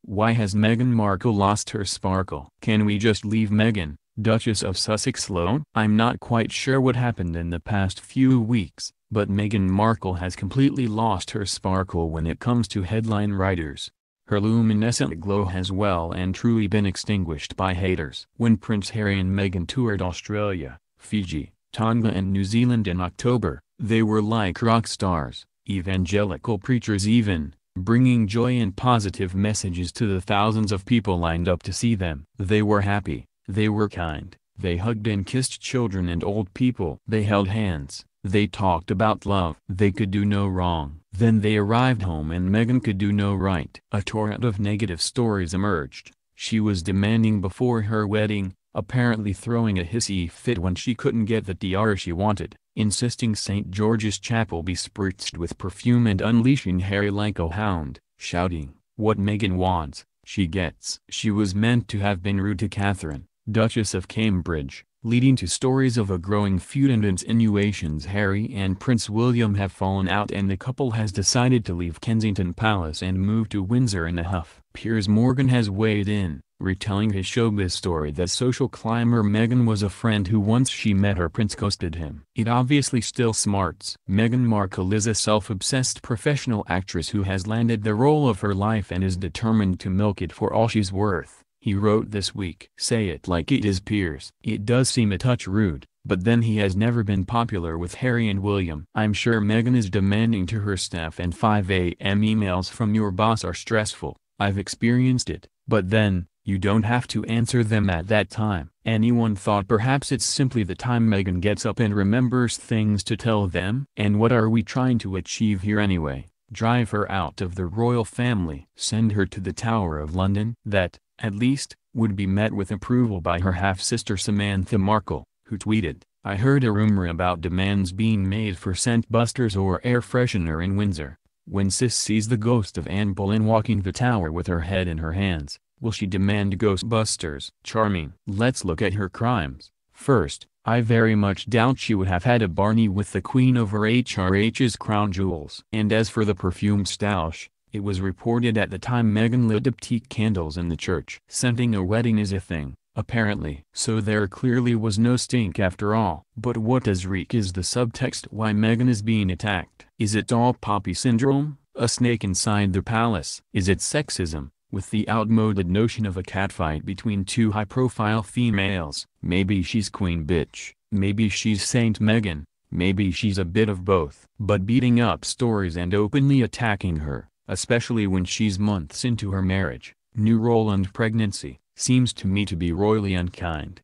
Why has Meghan Markle lost her sparkle? Can we just leave Meghan, Duchess of Sussex, alone? I'm not quite sure what happened in the past few weeks, but Meghan Markle has completely lost her sparkle when it comes to headline writers. Her luminescent glow has well and truly been extinguished by haters. When Prince Harry and Meghan toured Australia, Fiji, Tonga and New Zealand in October, they were like rock stars, evangelical preachers even, bringing joy and positive messages to the thousands of people lined up to see them. They were happy, they were kind, they hugged and kissed children and old people. They held hands, they talked about love. They could do no wrong. Then they arrived home and Meghan could do no right. A torrent of negative stories emerged. She was demanding before her wedding, apparently throwing a hissy fit when she couldn't get the tiara she wanted, insisting St. George's Chapel be spritzed with perfume and unleashing Harry like a hound, shouting, "What Meghan wants, she gets." She was meant to have been rude to Catherine, Duchess of Cambridge, leading to stories of a growing feud and insinuations Harry and Prince William have fallen out and the couple has decided to leave Kensington Palace and move to Windsor in a huff. Piers Morgan has weighed in, retelling his showbiz story that social climber Meghan was a friend who once she met her prince ghosted him. It obviously still smarts. Meghan Markle is a self-obsessed professional actress who has landed the role of her life and is determined to milk it for all she's worth, he wrote this week. Say it like it is, Piers. It does seem a touch rude, but then he has never been popular with Harry and William. I'm sure Meghan is demanding to her staff and 5 a.m. emails from your boss are stressful. I've experienced it, but then, you don't have to answer them at that time. Anyone thought perhaps it's simply the time Meghan gets up and remembers things to tell them? And what are we trying to achieve here anyway? Drive her out of the royal family? Send her to the Tower of London? That, at least, would be met with approval by her half-sister Samantha Markle, who tweeted, "I heard a rumor about demands being made for scent busters or air freshener in Windsor. When Sis sees the ghost of Anne Boleyn walking the tower with her head in her hands, will she demand Ghostbusters?" Charming. Let's look at her crimes. First, I very much doubt she would have had a Barney with the Queen over HRH's crown jewels. And as for the perfume stoush, it was reported at the time Meghan lit diptyque candles in the church. Scenting a wedding is a thing, apparently. So there clearly was no stink after all. But what does reek is the subtext why Meghan is being attacked. Is it all poppy syndrome, a snake inside the palace? Is it sexism, with the outmoded notion of a catfight between two high-profile females? Maybe she's queen bitch, maybe she's Saint Meghan, maybe she's a bit of both. But beating up stories and openly attacking her, especially when she's months into her marriage, new role and pregnancy, seems to me to be royally unkind.